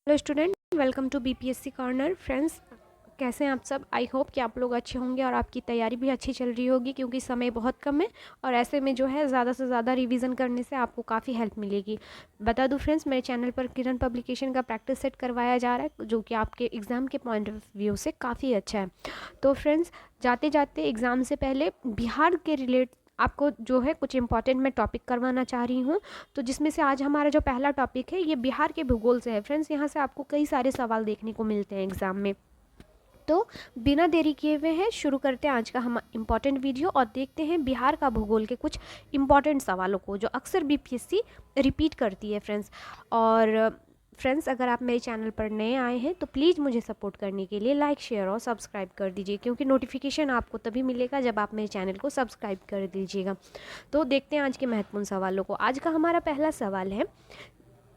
Hello student, welcome to BPSC corner. Friends, कैसे हैं आप सब? आई होप कि आप लोग अच्छे होंगे और आपकी तैयारी भी अच्छी चल रही होगी, क्योंकि समय बहुत कम है और ऐसे में जो है ज़्यादा से ज़्यादा रिवीजन करने से आपको काफ़ी हेल्प मिलेगी। बता दूं फ्रेंड्स, मेरे चैनल पर किरण पब्लिकेशन का प्रैक्टिस सेट करवाया जा रहा है, जो कि आपके एग्ज़ाम के पॉइंट ऑफ व्यू से काफ़ी अच्छा है। तो फ्रेंड्स, जाते जाते एग्ज़ाम से पहले बिहार के रिलेट आपको जो है कुछ इंपॉर्टेंट मैं टॉपिक करवाना चाह रही हूँ। तो जिसमें से आज हमारा जो पहला टॉपिक है ये बिहार के भूगोल से है। फ्रेंड्स, यहाँ से आपको कई सारे सवाल देखने को मिलते हैं एग्जाम में। तो बिना देरी किए हुए हैं शुरू करते हैं आज का हम इम्पॉर्टेंट वीडियो और देखते हैं बिहार का भूगोल के कुछ इम्पॉर्टेंट सवालों को जो अक्सर बीपीएससी रिपीट करती है फ्रेंड्स। और फ्रेंड्स, अगर आप मेरे चैनल पर नए आए हैं तो प्लीज़ मुझे सपोर्ट करने के लिए लाइक, शेयर और सब्सक्राइब कर दीजिए, क्योंकि नोटिफिकेशन आपको तभी मिलेगा जब आप मेरे चैनल को सब्सक्राइब कर दीजिएगा। तो देखते हैं आज के महत्वपूर्ण सवालों को। आज का हमारा पहला सवाल है,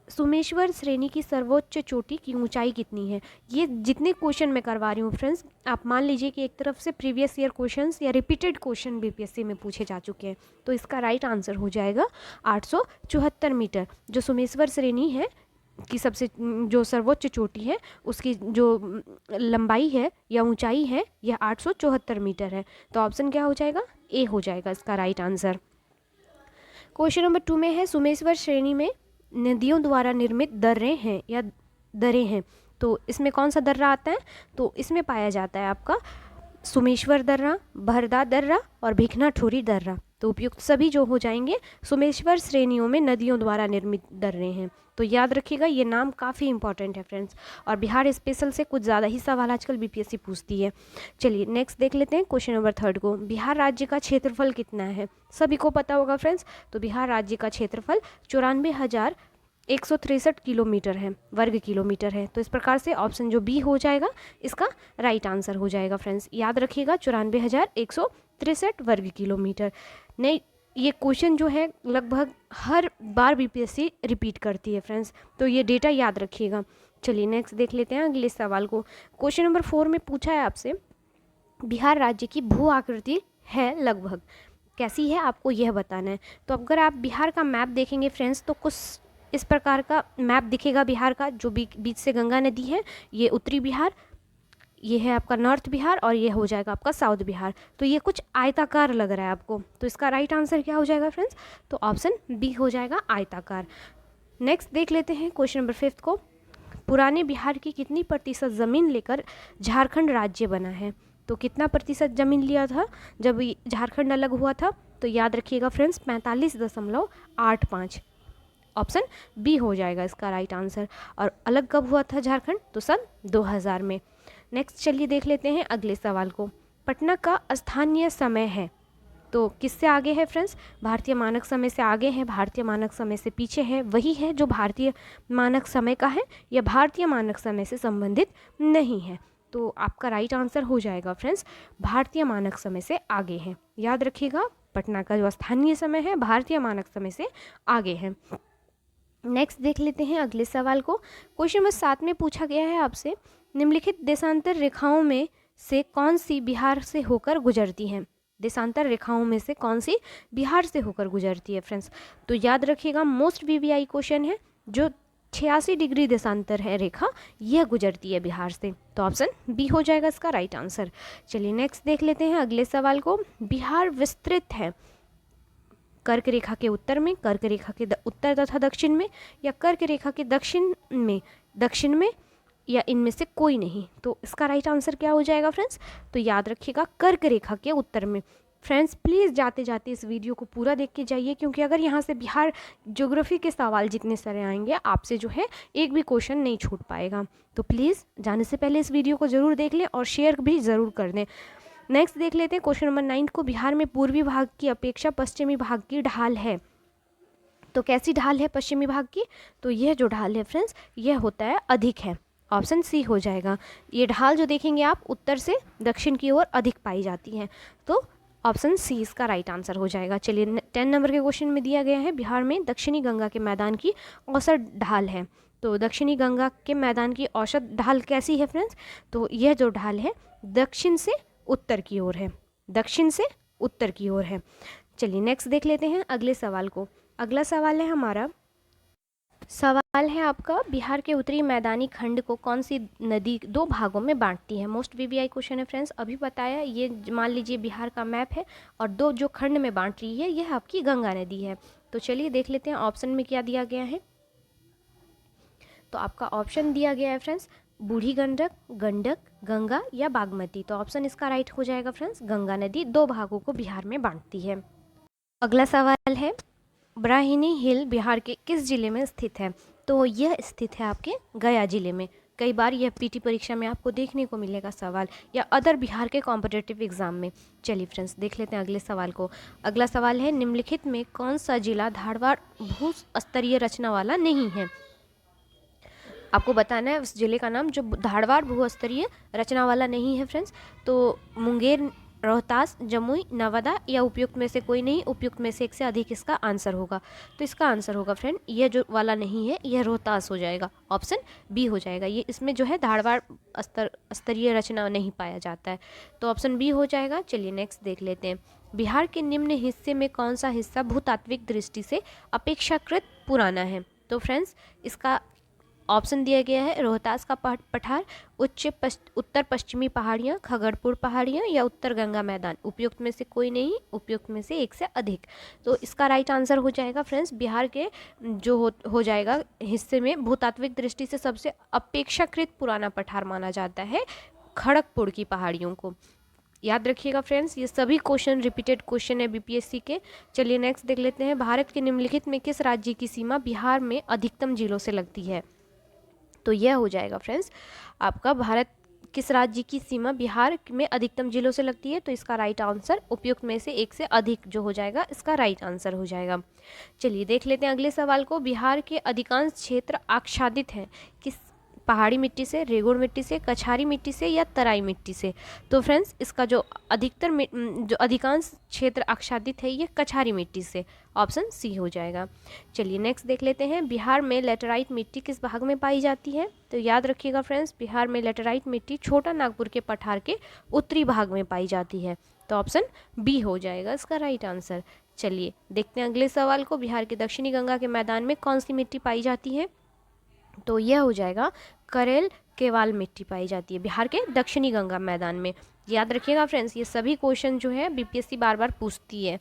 सुमेश्वर श्रेणी की सर्वोच्च चोटी की ऊंचाई कितनी है? ये जितने क्वेश्चन मैं करवा रही हूँ फ्रेंड्स, आप मान लीजिए कि एक तरफ से प्रीवियस ईयर क्वेश्चंस या रिपीटेड क्वेश्चन बीपीएससी में पूछे जा चुके हैं। तो इसका राइट आंसर हो जाएगा 874 मीटर। जो सुमेश्वर श्रेणी है की सबसे जो सर्वोच्च चोटी है उसकी जो लंबाई है या ऊंचाई है यह 874 मीटर है। तो ऑप्शन क्या हो जाएगा? ए हो जाएगा इसका राइट आंसर। क्वेश्चन नंबर 2 में है, सुमेश्वर श्रेणी में नदियों द्वारा निर्मित दर्रे हैं या दरें हैं। तो इसमें कौन सा दर्रा आता है? तो इसमें पाया जाता है आपका सुमेश्वर दर्रा, भरदा दर्रा और भिखना ठोरी दर्रा। तो उपयुक्त सभी जो हो जाएंगे सुमेश्वर श्रेणियों में नदियों द्वारा निर्मित दर्रे हैं। तो याद रखिएगा, ये नाम काफ़ी इंपॉर्टेंट है फ्रेंड्स, और बिहार स्पेशल से कुछ ज़्यादा ही सवाल आजकल बीपीएससी पूछती है। चलिए नेक्स्ट देख लेते हैं क्वेश्चन नंबर 3 को। बिहार राज्य का क्षेत्रफल कितना है? सभी को पता होगा फ्रेंड्स। तो बिहार राज्य का क्षेत्रफल 94,163 किलोमीटर है, वर्ग किलोमीटर है। तो इस प्रकार से ऑप्शन जो बी हो जाएगा इसका राइट आंसर हो जाएगा फ्रेंड्स। याद रखिएगा 94,163 वर्ग किलोमीटर। नहीं, ये क्वेश्चन जो है लगभग हर बार बीपीएससी रिपीट करती है फ्रेंड्स, तो ये डेटा याद रखिएगा। चलिए नेक्स्ट देख लेते हैं अगले सवाल को। क्वेश्चन नंबर 4 में पूछा है आपसे, बिहार राज्य की भू आकृति है लगभग कैसी है, आपको यह बताना है। तो अगर आप बिहार का मैप देखेंगे फ्रेंड्स तो कुछ इस प्रकार का मैप दिखेगा बिहार का। जो बीच से गंगा नदी है ये उत्तरी बिहार, ये है आपका नॉर्थ बिहार और ये हो जाएगा आपका साउथ बिहार। तो ये कुछ आयताकार लग रहा है आपको, तो इसका राइट आंसर क्या हो जाएगा फ्रेंड्स? तो ऑप्शन बी हो जाएगा आयताकार। नेक्स्ट देख लेते हैं क्वेश्चन नंबर 5 को। पुराने बिहार की कितनी प्रतिशत ज़मीन लेकर झारखंड राज्य बना है? तो कितना प्रतिशत ज़मीन लिया था जब झारखंड अलग हुआ था? तो याद रखिएगा फ्रेंड्स 45.85। ऑप्शन बी हो जाएगा इसका राइट आंसर। और अलग कब हुआ था झारखंड? तो सन 2000 में। नेक्स्ट चलिए देख लेते हैं अगले सवाल को। पटना का स्थानीय समय है तो किससे आगे है फ्रेंड्स? भारतीय मानक समय से आगे है, भारतीय मानक समय से पीछे है, वही है जो भारतीय मानक समय का है या भारतीय मानक समय से संबंधित नहीं है? तो आपका राइट आंसर हो जाएगा फ्रेंड्स भारतीय मानक समय से आगे है। याद रखिएगा पटना का जो स्थानीय समय है भारतीय मानक समय से आगे है। नेक्स्ट देख लेते हैं अगले सवाल को। क्वेश्चन नंबर 7 में पूछा गया है आपसे, निम्नलिखित देशांतर रेखाओं में से कौन सी बिहार से होकर गुजरती हैं? देशांतर रेखाओं में से कौन सी बिहार से होकर गुजरती है फ्रेंड्स? तो याद रखिएगा मोस्ट वीवीआई क्वेश्चन है। जो 86 डिग्री देशांतर है रेखा, यह गुजरती है बिहार से। तो ऑप्शन बी हो जाएगा इसका राइट आंसर। चलिए नेक्स्ट देख लेते हैं अगले सवाल को। बिहार विस्तृत है कर्क रेखा के उत्तर में, कर्क रेखा के उत्तर तथा दक्षिण में, या कर्क रेखा के दक्षिण में, या इनमें से कोई नहीं? तो इसका राइट आंसर क्या हो जाएगा फ्रेंड्स? तो याद रखिएगा कर्क रेखा के उत्तर में। फ्रेंड्स प्लीज़ जाते जाते इस वीडियो को पूरा देख के जाइए, क्योंकि अगर यहाँ से बिहार ज्योग्राफी के सवाल जितने सारे आएंगे आपसे जो है एक भी क्वेश्चन नहीं छूट पाएगा। तो प्लीज़ जाने से पहले इस वीडियो को ज़रूर देख लें और शेयर भी ज़रूर कर दें। नेक्स्ट देख लेते हैं क्वेश्चन नंबर 9 को। बिहार में पूर्वी भाग की अपेक्षा पश्चिमी भाग की ढाल है, तो कैसी ढाल है पश्चिमी भाग की? तो यह जो ढाल है फ्रेंड्स यह होता है अधिक है। ऑप्शन सी हो जाएगा। ये ढाल जो देखेंगे आप उत्तर से दक्षिण की ओर अधिक पाई जाती है। तो ऑप्शन सी इसका राइट आंसर हो जाएगा। चलिए 10 नंबर के क्वेश्चन में दिया गया है, बिहार में दक्षिणी गंगा के मैदान की औसत ढाल है। तो दक्षिणी गंगा के मैदान की औसत ढाल कैसी है फ्रेंड्स? तो यह जो ढाल है दक्षिण से उत्तर की ओर है, दक्षिण से उत्तर की ओर है। चलिए नेक्स्ट देख लेते हैं अगले सवाल को। अगला सवाल है हमारा सवाल सवाल है आपका, बिहार के उत्तरी मैदानी खंड को कौन सी नदी दो भागों में बांटती है? मोस्ट वीवीआई क्वेश्चन है फ्रेंड्स, अभी बताया। ये मान लीजिए बिहार का मैप है और दो जो खंड में बांट रही है यह आपकी गंगा नदी है। तो चलिए देख लेते हैं ऑप्शन में क्या दिया गया है। तो आपका ऑप्शन दिया गया है फ्रेंड्स, बूढ़ी गंडक, गंडक, गंगा या बागमती। तो ऑप्शन इसका राइट हो जाएगा फ्रेंड्स, गंगा नदी दो भागों को बिहार में बांटती है। अगला सवाल है, ब्राह्मणी हिल बिहार के किस जिले में स्थित है? तो यह स्थित है आपके गया जिले में। कई बार यह पीटी परीक्षा में आपको देखने को मिलेगा सवाल, या अदर बिहार के कॉम्पिटिटिव एग्जाम में। चलिए फ्रेंड्स देख लेते हैं अगले सवाल को। अगला सवाल है, निम्नलिखित में कौन सा जिला धारवाड़ भू स्तरीय रचना वाला नहीं है? आपको बताना है उस जिले का नाम जो धारवाड़ भू स्तरीय रचना वाला नहीं है फ्रेंड्स। तो मुंगेर, रोहतास, जमुई, नवादा या उपयुक्त में से कोई नहीं, उपयुक्त में से एक से अधिक इसका आंसर होगा। तो इसका आंसर होगा फ्रेंड, यह जो वाला नहीं है यह रोहतास हो जाएगा, ऑप्शन बी हो जाएगा। ये इसमें जो है धारवाड़ स्तरीय रचना नहीं पाया जाता है, तो ऑप्शन बी हो जाएगा। चलिए नेक्स्ट देख लेते हैं, बिहार के निम्न हिस्से में कौन सा हिस्सा भूतात्विक दृष्टि से अपेक्षाकृत पुराना है? तो फ्रेंड्स इसका ऑप्शन दिया गया है, रोहतास का पठार, उत्तर पश्चिमी पहाड़ियाँ, खगड़पुर पहाड़ियाँ या उत्तर गंगा मैदान। उपयुक्त में से कोई नहीं, उपयुक्त में से एक से अधिक। तो इसका राइट आंसर हो जाएगा फ्रेंड्स, बिहार के जो हो जाएगा हिस्से में भूतात्विक दृष्टि से सबसे अपेक्षाकृत पुराना पठार माना जाता है खड़गपुर की पहाड़ियों को। याद रखिएगा फ्रेंड्स, ये सभी क्वेश्चन रिपीटेड क्वेश्चन है बीपीएससी के। चलिए नेक्स्ट देख लेते हैं, भारत के निम्नलिखित में किस राज्य की सीमा बिहार में अधिकतम जिलों से लगती है? तो यह हो जाएगा फ्रेंड्स आपका, भारत किस राज्य की सीमा बिहार में अधिकतम जिलों से लगती है? तो इसका राइट आंसर उपयुक्त में से एक से अधिक जो हो जाएगा इसका राइट आंसर हो जाएगा। चलिए देख लेते हैं अगले सवाल को, बिहार के अधिकांश क्षेत्र आच्छादित हैं किस पहाड़ी मिट्टी से, रेगुड़ मिट्टी से, कछारी मिट्टी से या तराई मिट्टी से? तो फ्रेंड्स इसका जो जो अधिकांश क्षेत्र आच्छादित है ये कछारी मिट्टी से, ऑप्शन सी हो जाएगा। चलिए नेक्स्ट देख लेते हैं, बिहार में लेटराइट मिट्टी किस भाग में पाई जाती है? तो याद रखिएगा फ्रेंड्स, बिहार में लेटराइट मिट्टी छोटा नागपुर के पठार के उत्तरी भाग में पाई जाती है। तो ऑप्शन बी हो जाएगा इसका राइट आंसर। चलिए देखते हैं अगले सवाल को, बिहार के दक्षिणी गंगा के मैदान में कौन सी मिट्टी पाई जाती है? तो यह हो जाएगा करेल केवाल मिट्टी पाई जाती है बिहार के दक्षिणी गंगा मैदान में। याद रखिएगा फ्रेंड्स, ये सभी क्वेश्चन जो है बीपीएससी बार बार पूछती है।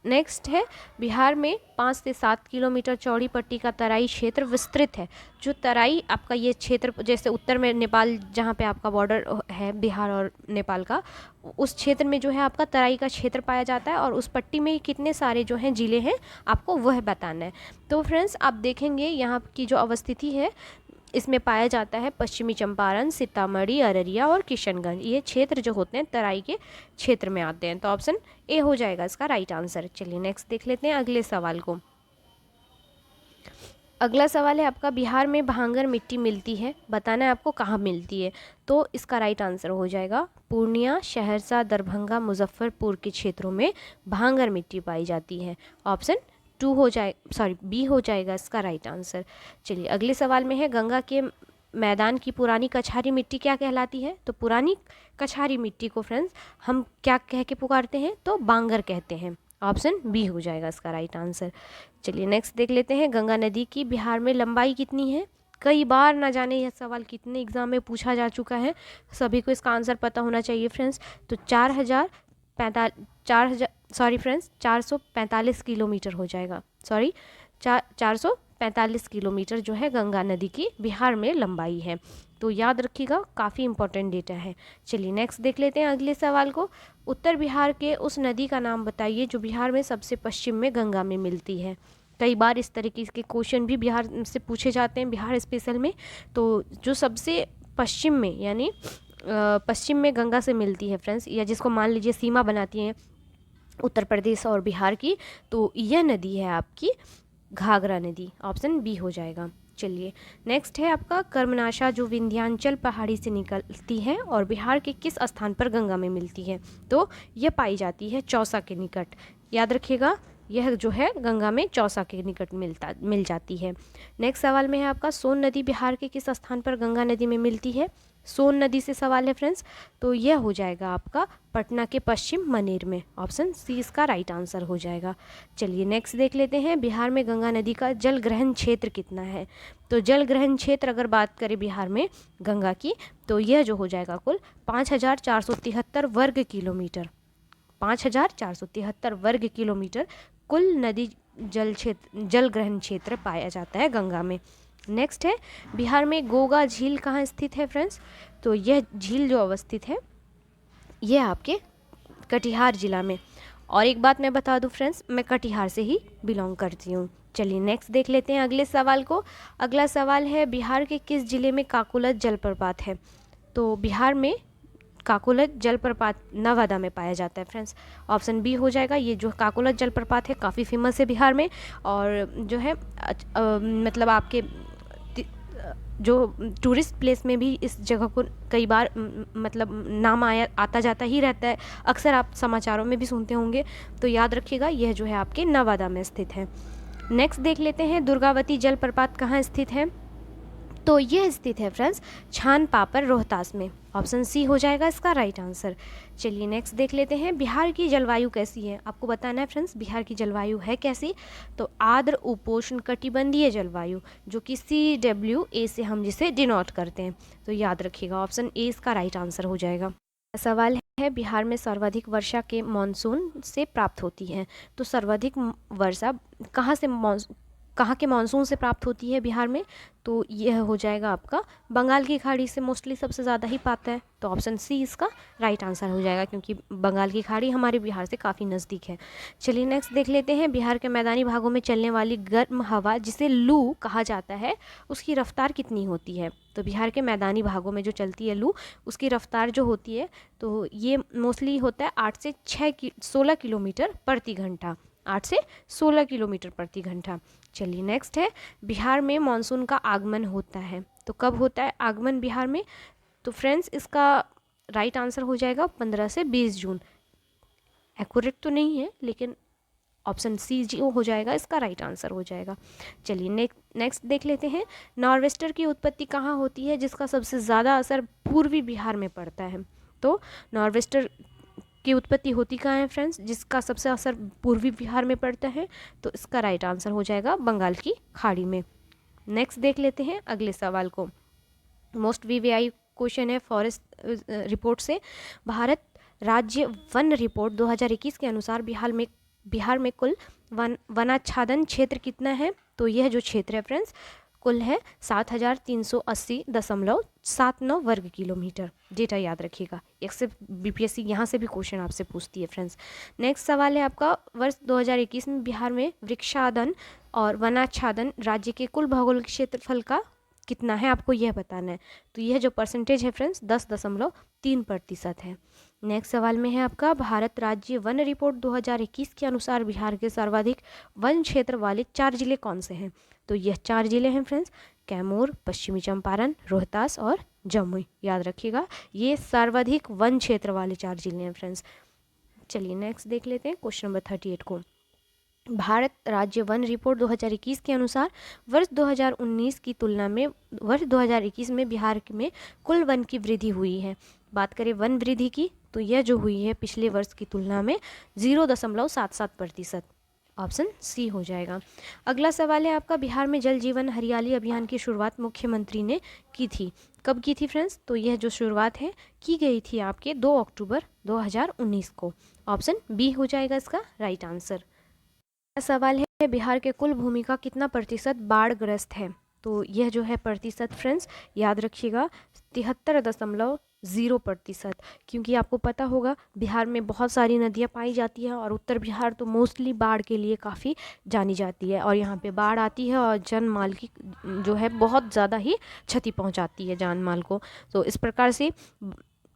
नेक्स्ट है, बिहार में 5 से 7 किलोमीटर चौड़ी पट्टी का तराई क्षेत्र विस्तृत है। जो तराई आपका ये क्षेत्र, जैसे उत्तर में नेपाल जहाँ पे आपका बॉर्डर है बिहार और नेपाल का, उस क्षेत्र में जो है आपका तराई का क्षेत्र पाया जाता है, और उस पट्टी में कितने सारे जो हैं जिले हैं आपको वह बताना है। तो फ्रेंड्स आप देखेंगे यहाँ की जो अवस्थिति है इसमें पाया जाता है पश्चिमी चंपारण, सीतामढ़ी, अररिया और किशनगंज। ये क्षेत्र जो होते हैं तराई के क्षेत्र में आते हैं। तो ऑप्शन ए हो जाएगा इसका राइट आंसर। चलिए नेक्स्ट देख लेते हैं अगले सवाल को। अगला सवाल है आपका, बिहार में भांगर मिट्टी मिलती है, बताना है आपको कहाँ मिलती है। तो इसका राइट आंसर हो जाएगा पूर्णिया, सहरसा, दरभंगा, मुजफ्फरपुर के क्षेत्रों में भांगर मिट्टी पाई जाती है। ऑप्शन बी हो जाएगा इसका राइट आंसर। चलिए अगले सवाल में है, गंगा के मैदान की पुरानी कछारी मिट्टी क्या कहलाती है? तो पुरानी कछारी मिट्टी को फ्रेंड्स हम क्या कह के पुकारते हैं? तो बांगर कहते हैं। ऑप्शन बी हो जाएगा इसका राइट आंसर। चलिए नेक्स्ट देख लेते हैं, गंगा नदी की बिहार में लंबाई कितनी है? कई बार ना जाने यह सवाल कितने एग्जाम में पूछा जा चुका है, सभी को इसका आंसर पता होना चाहिए फ्रेंड्स। तो 445 किलोमीटर हो जाएगा, 445 किलोमीटर जो है गंगा नदी की बिहार में लंबाई है। तो याद रखिएगा, काफ़ी इंपॉर्टेंट डेटा है। चलिए नेक्स्ट देख लेते हैं अगले सवाल को, उत्तर बिहार के उस नदी का नाम बताइए जो बिहार में सबसे पश्चिम में गंगा में मिलती है। कई बार इस तरीके के क्वेश्चन भी बिहार से पूछे जाते हैं, बिहार स्पेशल में। तो जो सबसे पश्चिम में यानी पश्चिम में गंगा से मिलती है फ्रेंड्स, या जिसको मान लीजिए सीमा बनाती हैं उत्तर प्रदेश और बिहार की, तो यह नदी है आपकी घाघरा नदी। ऑप्शन बी हो जाएगा। चलिए नेक्स्ट है आपका, कर्मनाशा जो विंध्याचल पहाड़ी से निकलती है और बिहार के किस स्थान पर गंगा में मिलती है? तो यह पाई जाती है चौसा के निकट। याद रखिएगा, यह जो है गंगा में चौसा के निकट मिल जाती है। नेक्स्ट सवाल में है आपका, सोन नदी बिहार के किस स्थान पर गंगा नदी में मिलती है? सोन नदी से सवाल है फ्रेंड्स, तो यह हो जाएगा आपका पटना के पश्चिम मनेर में। ऑप्शन सी इसका राइट आंसर हो जाएगा। चलिए नेक्स्ट देख लेते हैं, बिहार में गंगा नदी का जल ग्रहण क्षेत्र कितना है? तो जल ग्रहण क्षेत्र अगर बात करें बिहार में गंगा की, तो यह जो हो जाएगा कुल 5473 वर्ग किलोमीटर। 5473 वर्ग किलोमीटर कुल नदी जल ग्रहण क्षेत्र पाया जाता है गंगा में। नेक्स्ट है, बिहार में गोगा झील कहाँ स्थित है फ्रेंड्स? तो यह झील जो अवस्थित है यह आपके कटिहार जिला में। और एक बात मैं बता दूं फ्रेंड्स, मैं कटिहार से ही बिलोंग करती हूँ। चलिए नेक्स्ट देख लेते हैं अगले सवाल को। अगला सवाल है, बिहार के किस जिले में काकोलत जलप्रपात है? तो बिहार में काकोलत जलप्रपात नवादा में पाया जाता है फ्रेंड्स। ऑप्शन बी हो जाएगा। ये जो काकोलत जलप्रपात है काफ़ी फेमस है बिहार में, और जो है मतलब आपके जो टूरिस्ट प्लेस में भी इस जगह को कई बार मतलब नाम आता जाता ही रहता है, अक्सर आप समाचारों में भी सुनते होंगे। तो याद रखिएगा यह जो है आपके नवादा में स्थित है। नेक्स्ट देख लेते हैं, दुर्गावती जलप्रपात कहाँ स्थित है? तो यह स्थित है फ्रेंड्स छान पापर रोहतास में। ऑप्शन सी हो जाएगा इसका राइट आंसर। चलिए नेक्स्ट देख लेते हैं, बिहार की जलवायु कैसी है? आपको बताना है फ्रेंड्स बिहार की जलवायु है कैसी। तो आर्द्र उपोष्ण कटिबंधीय जलवायु, जो कि CWA से हम जिसे डिनोट करते हैं। तो याद रखिएगा ऑप्शन ए इसका राइट आंसर हो जाएगा। सवाल है, बिहार में सर्वाधिक वर्षा के मानसून से प्राप्त होती है। तो सर्वाधिक वर्षा कहाँ के मानसून से प्राप्त होती है बिहार में? तो यह हो जाएगा आपका बंगाल की खाड़ी से मोस्टली सबसे ज़्यादा ही पाता है। तो ऑप्शन सी इसका राइट आंसर हो जाएगा, क्योंकि बंगाल की खाड़ी हमारे बिहार से काफ़ी नज़दीक है। चलिए नेक्स्ट देख लेते हैं, बिहार के मैदानी भागों में चलने वाली गर्म हवा जिसे लू कहा जाता है, उसकी रफ्तार कितनी होती है? तो बिहार के मैदानी भागों में जो चलती है लू, उसकी रफ्तार जो होती है तो ये मोस्टली होता है 8 से 16 किलोमीटर प्रति घंटा। 8 से 16 किलोमीटर प्रति घंटा। चलिए नेक्स्ट है, बिहार में मानसून का आगमन होता है। तो कब होता है आगमन बिहार में? तो फ्रेंड्स इसका राइट आंसर हो जाएगा 15 से 20 जून। एक्यूरेट तो नहीं है, लेकिन ऑप्शन सी जो हो जाएगा इसका राइट आंसर हो जाएगा। चलिए नेक्स्ट देख लेते हैं, नॉर्वेस्टर की उत्पत्ति कहाँ होती है जिसका सबसे ज़्यादा असर पूर्वी बिहार में पड़ता है? तो नॉर्वेस्टर की उत्पत्ति होती कहाँ है फ्रेंड्स, जिसका सबसे असर पूर्वी बिहार में पड़ता है? तो इसका राइट आंसर हो जाएगा बंगाल की खाड़ी में। नेक्स्ट देख लेते हैं अगले सवाल को। मोस्ट VVI क्वेश्चन है फॉरेस्ट रिपोर्ट से। भारत राज्य वन रिपोर्ट 2021 के अनुसार बिहार में कुल वनाच्छादन क्षेत्र कितना है? तो यह जो क्षेत्र है फ्रेंड्स कुल है 7380.79 वर्ग किलोमीटर। डेटा याद रखिएगा, एक से BPSC यहाँ से भी क्वेश्चन आपसे पूछती है फ्रेंड्स। नेक्स्ट सवाल है आपका, वर्ष 2021 में बिहार में वृक्षादन और वनाच्छादन राज्य के कुल भौगोलिक क्षेत्रफल का कितना है, आपको यह बताना है। तो यह जो परसेंटेज है फ्रेंड्स 10.3% है। नेक्स्ट सवाल में है आपका, भारत राज्य वन रिपोर्ट 2021 के अनुसार बिहार के सर्वाधिक वन क्षेत्र वाले 4 जिले कौन से हैं? तो यह 4 जिले हैं फ्रेंड्स, कैमूर, पश्चिमी चंपारण, रोहतास और जमुई। याद रखिएगा ये सर्वाधिक वन क्षेत्र वाले 4 जिले हैं फ्रेंड्स। चलिए नेक्स्ट देख लेते हैं क्वेश्चन नंबर 38 को। भारत राज्य वन रिपोर्ट 2021 के अनुसार वर्ष 2019 की तुलना में वर्ष 2021 में बिहार में कुल वन की वृद्धि हुई है। बात करें वन वृद्धि की, तो यह जो हुई है पिछले वर्ष की तुलना में 0.77%। ऑप्शन सी हो जाएगा। अगला सवाल है आपका, बिहार में जल जीवन हरियाली अभियान की शुरुआत मुख्यमंत्री ने की थी। कब की थी फ्रेंड्स? तो यह जो शुरुआत है की गई थी आपके 2 अक्टूबर 2019 को। ऑप्शन बी हो जाएगा इसका राइट आंसर। सवाल है, बिहार के कुल भूमि का कितना प्रतिशत बाढ़ग्रस्त है? तो यह जो है प्रतिशत फ्रेंड्स याद रखिएगा 73.0%, क्योंकि आपको पता होगा बिहार में बहुत सारी नदियाँ पाई जाती हैं और उत्तर बिहार तो मोस्टली बाढ़ के लिए काफ़ी जानी जाती है, और यहाँ पे बाढ़ आती है और जन माल की जो है बहुत ज़्यादा ही क्षति पहुँचाती है जान माल को। तो इस प्रकार से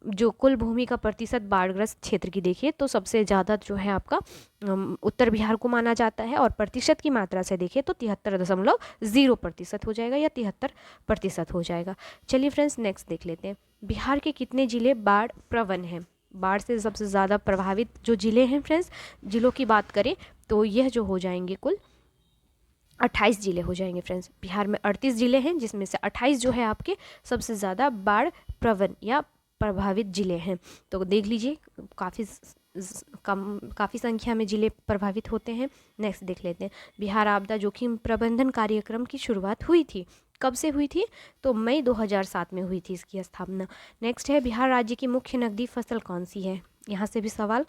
जो कुल भूमि का प्रतिशत बाढ़ग्रस्त क्षेत्र की देखिए तो सबसे ज़्यादा जो है आपका उत्तर बिहार को माना जाता है, और प्रतिशत की मात्रा से देखिए तो 73.0% हो जाएगा या 73% हो जाएगा। चलिए फ्रेंड्स नेक्स्ट देख लेते हैं, बिहार के कितने जिले बाढ़ प्रवण हैं? बाढ़ से सबसे ज़्यादा प्रभावित जो ज़िले हैं फ्रेंड्स, ज़िलों की बात करें तो यह जो हो जाएंगे कुल 28 ज़िले हो जाएंगे फ्रेंड्स। बिहार में 38 ज़िले हैं जिसमें से 28 जो है आपके सबसे ज़्यादा बाढ़ प्रवण या प्रभावित ज़िले हैं। तो देख लीजिए काफ़ी संख्या में ज़िले प्रभावित होते हैं। नेक्स्ट देख लेते हैं, बिहार आपदा जोखिम प्रबंधन कार्यक्रम की शुरुआत हुई थी, कब से हुई थी? तो मई 2007 में हुई थी इसकी स्थापना। नेक्स्ट है, बिहार राज्य की मुख्य नकदी फसल कौन सी है? यहाँ से भी सवाल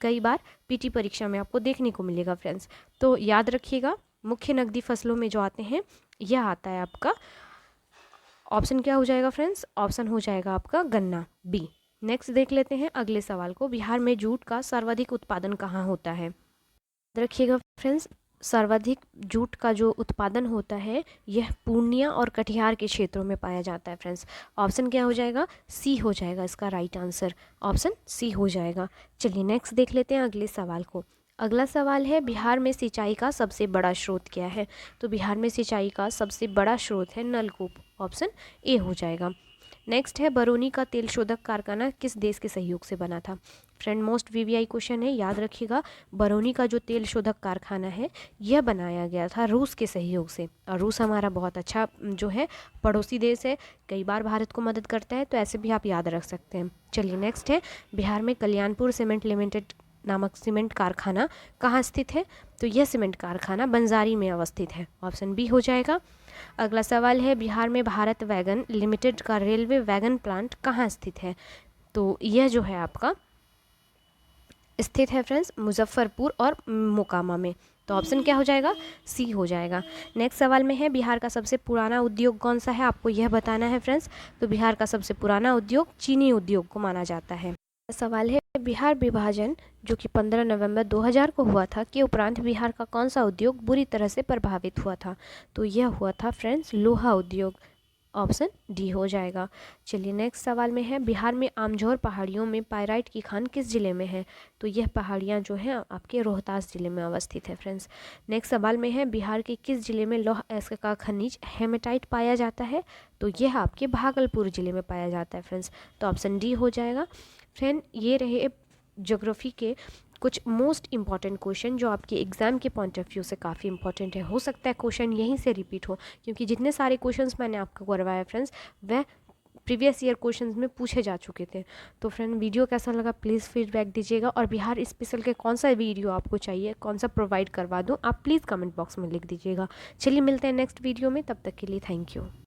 कई बार पीटी परीक्षा में आपको देखने को मिलेगा फ्रेंड्स। तो याद रखिएगा, मुख्य नकदी फसलों में जो आते हैं यह आता है आपका ऑप्शन क्या हो जाएगा फ्रेंड्स? ऑप्शन हो जाएगा आपका गन्ना, बी। नेक्स्ट देख लेते हैं अगले सवाल को, बिहार में जूट का सर्वाधिक उत्पादन कहाँ होता है? रखिएगा फ्रेंड्स, सर्वाधिक जूट का जो उत्पादन होता है यह पूर्णिया और कटिहार के क्षेत्रों में पाया जाता है फ्रेंड्स। ऑप्शन क्या हो जाएगा? सी हो जाएगा इसका राइट आंसर, ऑप्शन सी हो जाएगा। चलिए नेक्स्ट देख लेते हैं अगले सवाल को। अगला सवाल है, बिहार में सिंचाई का सबसे बड़ा स्रोत क्या है? तो बिहार में सिंचाई का सबसे बड़ा स्रोत है नलकूप, ऑप्शन ए हो जाएगा। नेक्स्ट है, बरौनी का तेल शोधक कारखाना किस देश के सहयोग से बना था? फ्रेंड मोस्ट वीवीआई क्वेश्चन है, याद रखिएगा। बरौनी का जो तेल शोधक कारखाना है यह बनाया गया था रूस के सहयोग से, और रूस हमारा बहुत अच्छा जो है पड़ोसी देश है, कई बार भारत को मदद करता है, तो ऐसे भी आप याद रख सकते हैं। चलिए नेक्स्ट है, बिहार में कल्याणपुर सीमेंट लिमिटेड नामक सीमेंट कारखाना कहाँ स्थित है? तो यह सीमेंट कारखाना बंजारी में अवस्थित है, ऑप्शन बी हो जाएगा। अगला सवाल है, बिहार में भारत वैगन लिमिटेड का रेलवे वैगन प्लांट कहाँ स्थित है? तो यह जो है आपका स्थित है फ्रेंड्स मुजफ्फरपुर और मोकामा में, तो ऑप्शन क्या हो जाएगा? सी हो जाएगा। नेक्स्ट सवाल में है, बिहार का सबसे पुराना उद्योग कौन सा है? आपको यह बताना है फ्रेंड्स। तो बिहार का सबसे पुराना उद्योग चीनी उद्योग को माना जाता है। सवाल है, बिहार विभाजन जो कि 15 नवंबर 2000 को हुआ था के उपरांत बिहार का कौन सा उद्योग बुरी तरह से प्रभावित हुआ था? तो यह हुआ था फ्रेंड्स लोहा उद्योग, ऑप्शन डी हो जाएगा। चलिए नेक्स्ट सवाल में है, बिहार में आमझोर पहाड़ियों में पाइराइट की खान किस जिले में है? तो यह पहाड़ियाँ जो हैं आपके रोहतास जिले में अवस्थित है फ्रेंड्स। नेक्स्ट सवाल में है, बिहार के किस जिले में लौह अयस्क का खनिज हेमेटाइट पाया जाता है? तो यह आपके भागलपुर जिले में पाया जाता है फ्रेंड्स, तो ऑप्शन डी हो जाएगा। फ्रेंड ये रहे ज्योग्राफी के कुछ मोस्ट इंपॉर्टेंट क्वेश्चन जो आपके एग्ज़ाम के पॉइंट ऑफ व्यू से काफ़ी इंपॉर्टेंट है। हो सकता है क्वेश्चन यहीं से रिपीट हो, क्योंकि जितने सारे क्वेश्चंस मैंने आपको करवाया फ्रेंड्स वह प्रीवियस ईयर क्वेश्चंस में पूछे जा चुके थे। तो फ्रेंड वीडियो कैसा लगा प्लीज़ फीडबैक दीजिएगा, और बिहार स्पेशल के कौन सा वीडियो आपको चाहिए, कौन सा प्रोवाइड करवा दूँ, आप प्लीज़ कमेंट बॉक्स में लिख दीजिएगा। चलिए मिलते हैं नेक्स्ट वीडियो में, तब तक के लिए थैंक यू।